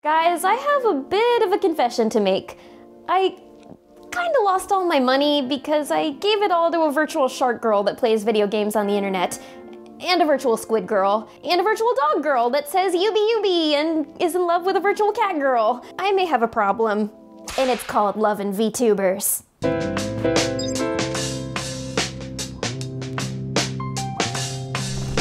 Guys, I have a bit of a confession to make. I kinda lost all my money because I gave it all to a virtual shark girl that plays video games on the internet, and a virtual squid girl, and a virtual dog girl that says yubi yubi and is in love with a virtual cat girl. I may have a problem, and it's called loving VTubers.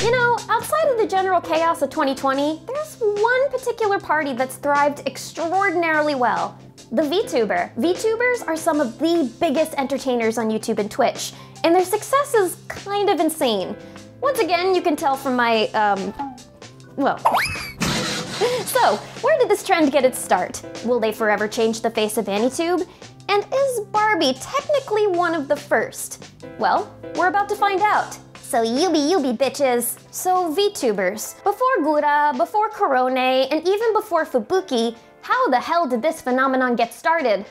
You know, outside of the general chaos of 2020, there's one particular party that's thrived extraordinarily well. The VTuber. VTubers are some of the biggest entertainers on YouTube and Twitch, and their success is kind of insane. Once again, you can tell from my, well. So, where did this trend get its start? Will they forever change the face of AniTube? And is Barbie technically one of the first? Well, we're about to find out. So yubi bitches. So VTubers. Before Gura, before Curreri, and even before Fubuki, how the hell did this phenomenon get started?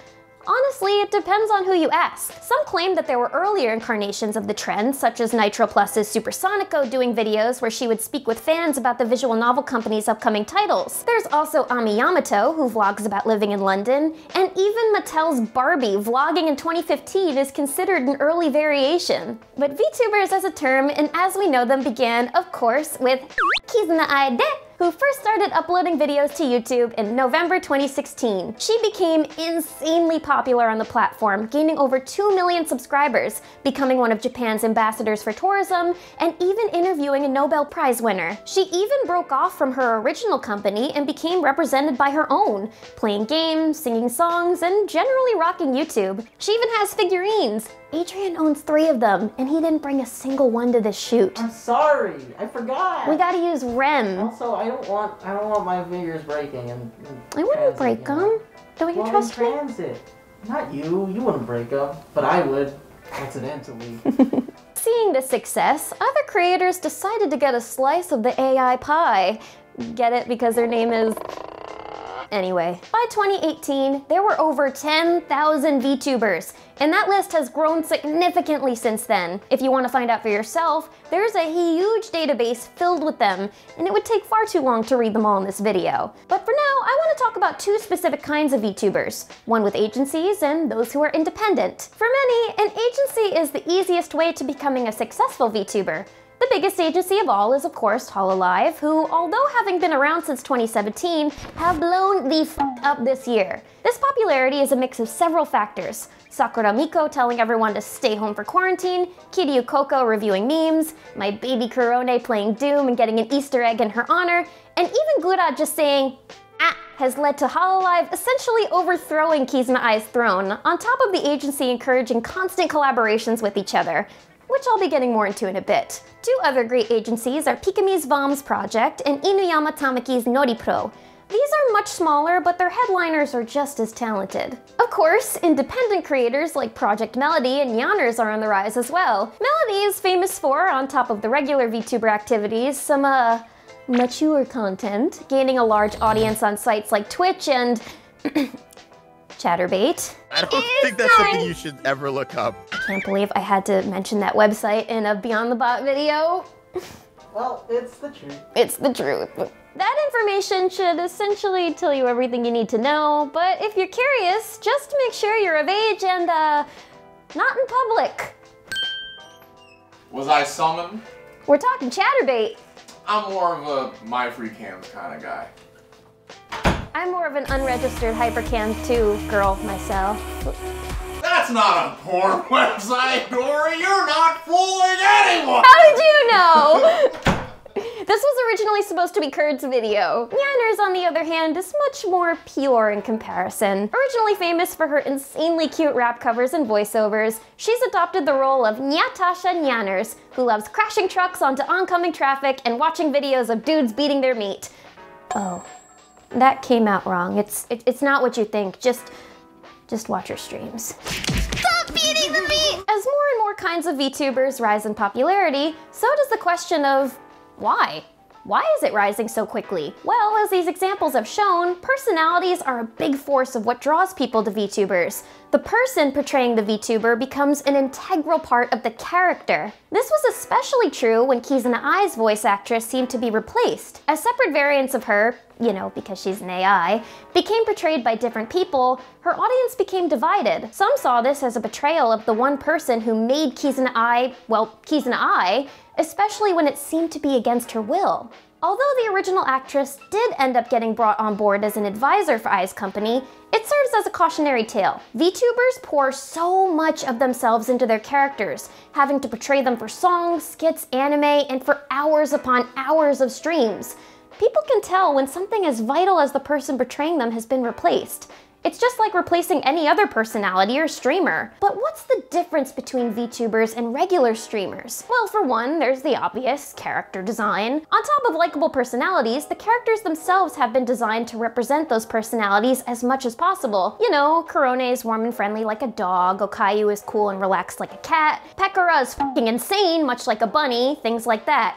Honestly, it depends on who you ask. Some claim that there were earlier incarnations of the trend, such as Nitro Plus's Supersonico doing videos where she would speak with fans about the visual novel company's upcoming titles. There's also Ami Yamato, who vlogs about living in London, and even Mattel's Barbie vlogging in 2015 is considered an early variation. But VTubers as a term, and as we know them, began, of course, with Kizuna Aide, who first started uploading videos to YouTube in November 2016. She became insanely popular on the platform, gaining over 2 million subscribers, becoming one of Japan's ambassadors for tourism, and even interviewing a Nobel Prize winner. She even broke off from her original company and became represented by her own, playing games, singing songs, and generally rocking YouTube. She even has figurines. Adrian owns 3 of them, and he didn't bring a single one to this shoot. I'm sorry, I forgot. We gotta use REM. Also, I don't want my fingers breaking and I wouldn't break them. Don't you trust me? Transit. Not you. You wouldn't break them, but I would, accidentally. Seeing this success, other creators decided to get a slice of the AI pie. Get it? Because their name is... Anyway, by 2018, there were over 10,000 VTubers, and that list has grown significantly since then. If you want to find out for yourself, there's a huge database filled with them, and it would take far too long to read them all in this video. But for now, I want to talk about 2 specific kinds of VTubers, one with agencies and those who are independent. For many, an agency is the easiest way to becoming a successful VTuber. The biggest agency of all is, of course, Hololive, who, although having been around since 2017, have blown the f up this year. This popularity is a mix of several factors. Sakura Miko telling everyone to stay home for quarantine, Kiryu Coco reviewing memes, my baby Kurone playing Doom and getting an Easter egg in her honor, and even Gura just saying, ah, has led to Hololive essentially overthrowing Kizuna Ai's throne, on top of the agency encouraging constant collaborations with each other, which I'll be getting more into in a bit. 2 other great agencies are Pikami's Vom's project and Inuyama Tamaki's Noripro. These are much smaller, but their headliners are just as talented. Of course, independent creators like Project Melody and Yanners are on the rise as well. Melody is famous for, on top of the regular VTuber activities, some mature content, gaining a large audience on sites like Twitch and Chatterbait. I don't think that's something you should ever look up. I can't believe I had to mention that website in a Beyond the Bot video. Well, it's the truth. It's the truth. That information should essentially tell you everything you need to know, but if you're curious, just make sure you're of age and, not in public. Was I summoned? We're talking Chatterbait. I'm more of a my free cams kind of guy. I'm more of an unregistered Hypercam 2 girl myself. That's not a porn website, Dorrie! You're not fooling anyone! How did you know? This was originally supposed to be Kurt's video. Yanners, on the other hand, is much more pure in comparison. Originally famous for her insanely cute rap covers and voiceovers, she's adopted the role of Nyatasha Yanners, who loves crashing trucks onto oncoming traffic and watching videos of dudes beating their meat. Oh. That came out wrong. It's not what you think. Just watch her streams. Stop beating the meat! As more and more kinds of VTubers rise in popularity, so does the question of why? Why is it rising so quickly? Well, as these examples have shown, personalities are a big force of what draws people to VTubers. The person portraying the VTuber becomes an integral part of the character. This was especially true when Kizuna Ai's voice actress seemed to be replaced. As separate variants of her, you know, because she's an AI, became portrayed by different people, her audience became divided. Some saw this as a betrayal of the one person who made Kizuna Ai, well, Kizuna Ai, especially when it seemed to be against her will. Although the original actress did end up getting brought on board as an advisor for Ai's company, it serves as a cautionary tale. VTubers pour so much of themselves into their characters, having to portray them for songs, skits, anime, and for hours upon hours of streams. People can tell when something as vital as the person portraying them has been replaced. It's just like replacing any other personality or streamer. But what's the difference between VTubers and regular streamers? Well, for one, there's the obvious character design. On top of likable personalities, the characters themselves have been designed to represent those personalities as much as possible. You know, Curreri is warm and friendly like a dog, Okayu is cool and relaxed like a cat, Pekora is f***ing insane much like a bunny, things like that.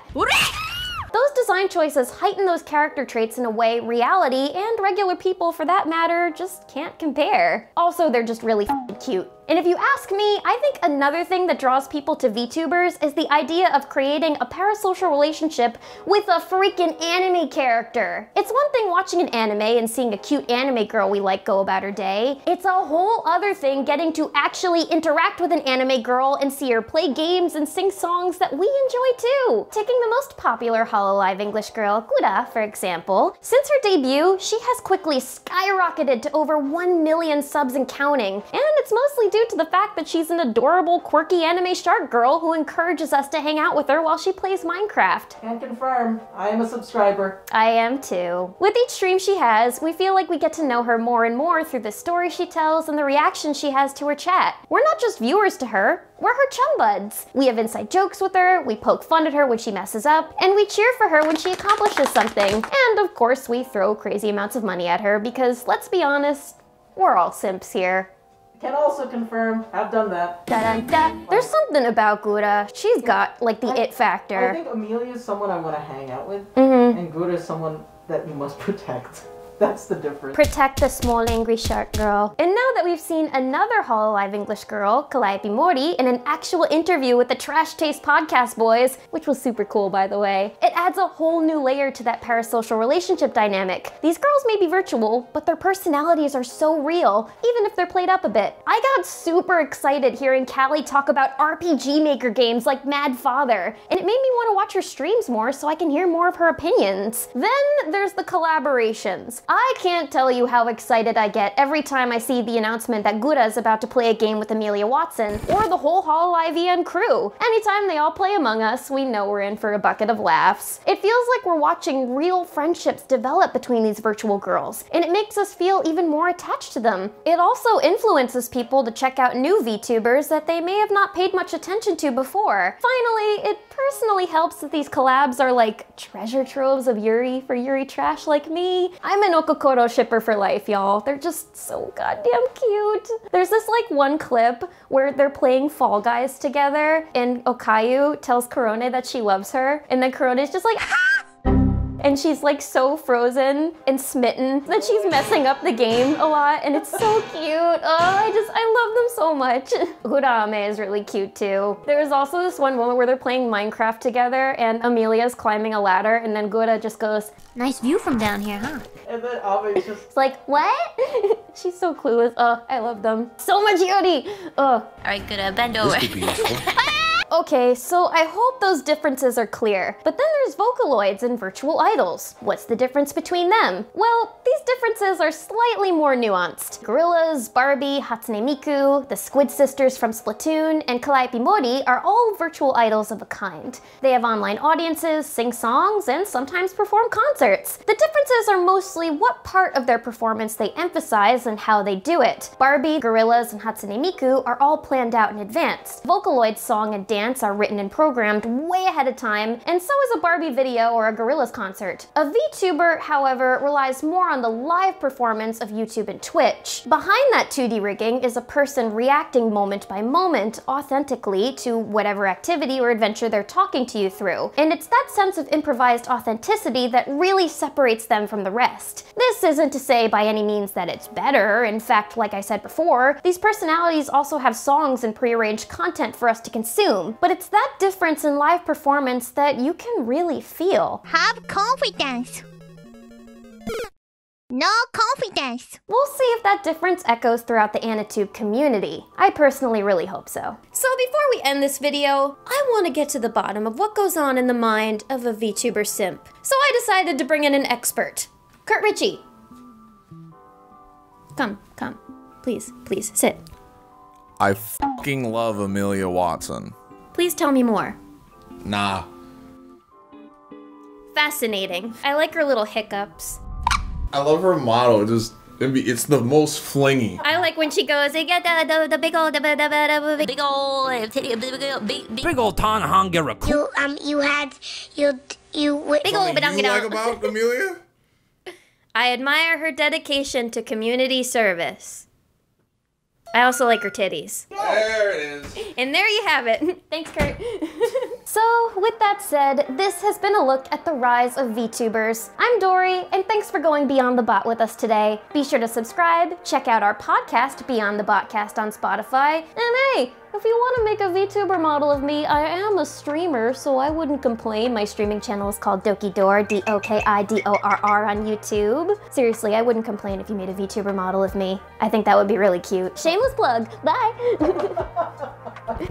Those design choices heighten those character traits in a way reality, and regular people for that matter, just can't compare. Also, they're just really f***ing cute. And if you ask me, I think another thing that draws people to VTubers is the idea of creating a parasocial relationship with a freaking anime character. It's one thing watching an anime and seeing a cute anime girl we like go about her day. It's a whole other thing getting to actually interact with an anime girl and see her play games and sing songs that we enjoy too. Taking the most popular Hololive English girl, Gura, for example, since her debut, she has quickly skyrocketed to over 1 million subs and counting, and it's mostly due to the fact that she's an adorable, quirky anime shark girl who encourages us to hang out with her while she plays Minecraft. Can confirm, I am a subscriber. I am too. With each stream she has, we feel like we get to know her more and more through the stories she tells and the reactions she has to her chat. We're not just viewers to her, we're her chum buds. We have inside jokes with her, we poke fun at her when she messes up, and we cheer for her when she accomplishes something. And of course, we throw crazy amounts of money at her because, let's be honest, we're all simps here. Can also confirm, I've done that. Da-da-da. There's something about Gura. She's got, like, the it factor. I think Amelia is someone I want to hang out with, and Gura is someone that you must protect. That's the difference. Protect the small angry shark girl. And now that we've seen another Hololive English girl, Calliope Mori, in an actual interview with the Trash Taste Podcast boys, which was super cool by the way, it adds a whole new layer to that parasocial relationship dynamic. These girls may be virtual, but their personalities are so real, even if they're played up a bit. I got super excited hearing Callie talk about RPG Maker games like Mad Father, and it made me want to watch her streams more so I can hear more of her opinions. Then there's the collaborations. I can't tell you how excited I get every time I see the announcement that Gura is about to play a game with Amelia Watson, or the whole Hololive EN crew. Anytime they all play Among Us, we know we're in for a bucket of laughs. It feels like we're watching real friendships develop between these virtual girls, and it makes us feel even more attached to them. It also influences people to check out new VTubers that they may have not paid much attention to before. Finally, it personally helps that these collabs are like treasure troves of Yuri for Yuri trash like me. I'm an Okokoro shipper for life, y'all. They're just so goddamn cute. There's this like one clip where they're playing Fall Guys together and Okayu tells Curreri that she loves her, and then Curreri's just like and she's like so frozen and smitten that she's messing up the game a lot, and it's so cute. Oh, I love them so much. Gurame is really cute too. There was also this one moment where they're playing Minecraft together and Amelia's climbing a ladder, and then Gura just goes, "Nice view from down here, huh?" And then Ame just... It's like, what? She's so clueless. Oh, I love them. So much Yuri! Oh. Alright, Gura, bend over. This could be useful. Okay, so I hope those differences are clear. But then there's Vocaloids and virtual idols. What's the difference between them? Well, these differences are slightly more nuanced. Gorillas, Barbie, Hatsune Miku, the Squid Sisters from Splatoon, and Calliope Mori are all virtual idols of a kind. They have online audiences, sing songs, and sometimes perform concerts. The differences are mostly what part of their performance they emphasize and how they do it. Barbie, Gorillas, and Hatsune Miku are all planned out in advance. Vocaloid's song and dance dance are written and programmed way ahead of time, and so is a Barbie video or a Gorillaz concert. A VTuber, however, relies more on the live performance of YouTube and Twitch. Behind that 2D rigging is a person reacting moment by moment, authentically, to whatever activity or adventure they're talking to you through. And it's that sense of improvised authenticity that really separates them from the rest. This isn't to say by any means that it's better. In fact, like I said before, these personalities also have songs and prearranged content for us to consume. But it's that difference in live performance that you can really feel. Have confidence. No confidence. We'll see if that difference echoes throughout the AniTube community. I personally really hope so. So before we end this video, I want to get to the bottom of what goes on in the mind of a VTuber simp. So I decided to bring in an expert. Curreri. Come. Please, sit. I fucking love Amelia Watson. Please tell me more. Nah. Fascinating. I like her little hiccups. I love her motto. It's the most flingy. I like when she goes, "I get the big old Tanhangara. You big old Something you like about Amelia? I admire her dedication to community service. I also like her titties. There it is. And there you have it. Thanks, Kurt. So, with that said, this has been a look at the rise of VTubers. I'm Dorrie, and thanks for going Beyond the Bot with us today. Be sure to subscribe, check out our podcast, Beyond the Botcast on Spotify, and hey, if you want to make a VTuber model of me, I am a streamer, so I wouldn't complain. My streaming channel is called Dokidor, D-O-K-I-D-O-R-R on YouTube. Seriously, I wouldn't complain if you made a VTuber model of me. I think that would be really cute. Shameless plug. Bye!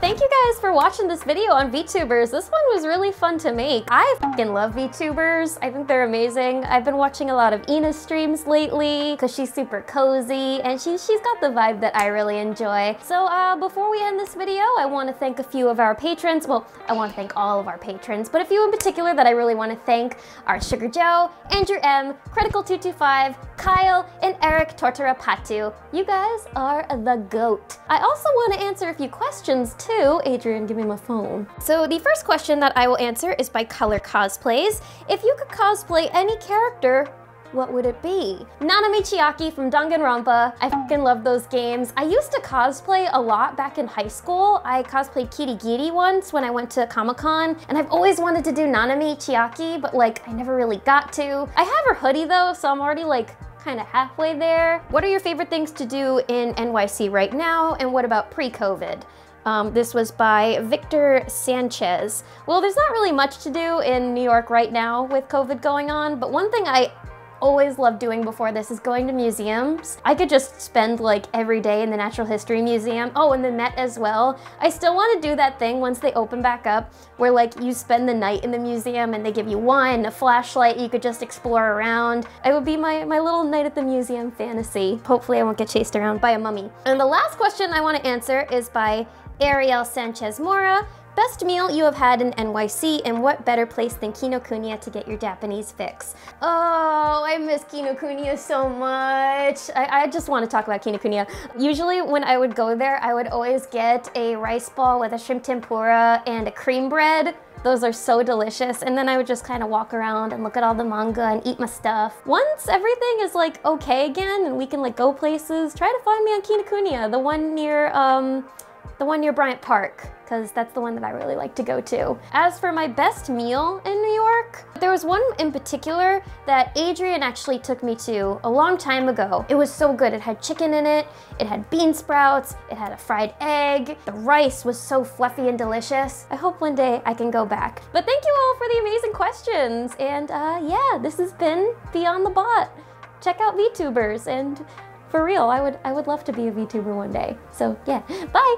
Thank you guys for watching this video on VTubers. This one was really fun to make. I fucking love VTubers. I think they're amazing. I've been watching a lot of Ina's streams lately because she's super cozy and she's got the vibe that I really enjoy. So before we end this video, I want to thank a few of our patrons. Well, I want to thank all of our patrons, but a few in particular that I really want to thank are Sugar Joe, Andrew M, Critical225, Kyle, and Eric Tortora Patu. You guys are the GOAT. I also want to answer a few questions too. Adrian, give me my phone. So the first question that I will answer is by Color Cosplays. If you could cosplay any character, what would it be? Nanami Chiaki from Danganronpa. I fucking love those games. I used to cosplay a lot back in high school. I cosplayed Kirigiri once when I went to Comic-Con, and I've always wanted to do Nanami Chiaki, but like I never really got to. I have her hoodie though, so I'm already like kind of halfway there. What are your favorite things to do in NYC right now, and what about pre-COVID? This was by Victor Sanchez. Well, there's not really much to do in New York right now with COVID going on, but one thing I always loved doing before this is going to museums. I could just spend like every day in the Natural History Museum. Oh, and the Met as well. I still want to do that thing once they open back up where like you spend the night in the museum and they give you wine, a flashlight, you could just explore around. It would be my little night at the museum fantasy. Hopefully I won't get chased around by a mummy. And the last question I want to answer is by Ariel Sanchez Mora. Best meal you have had in NYC, and what better place than Kinokuniya to get your Japanese fix? Oh, I miss Kinokuniya so much. I just want to talk about Kinokuniya. Usually when I would go there, I would always get a rice ball with a shrimp tempura and a cream bread. Those are so delicious. And then I would just kind of walk around and look at all the manga and eat my stuff. Once everything is like okay again and we can like go places, try to find me on Kinokuniya, the one near Bryant Park, because that's the one that I really like to go to. As for my best meal in New York, there was one in particular that Adrian actually took me to a long time ago. It was so good. It had chicken in it, it had bean sprouts, it had a fried egg. The rice was so fluffy and delicious. I hope one day I can go back. But thank you all for the amazing questions. And yeah, this has been Beyond the Bot. Check out VTubers, and for real, I would love to be a VTuber one day. So yeah, bye!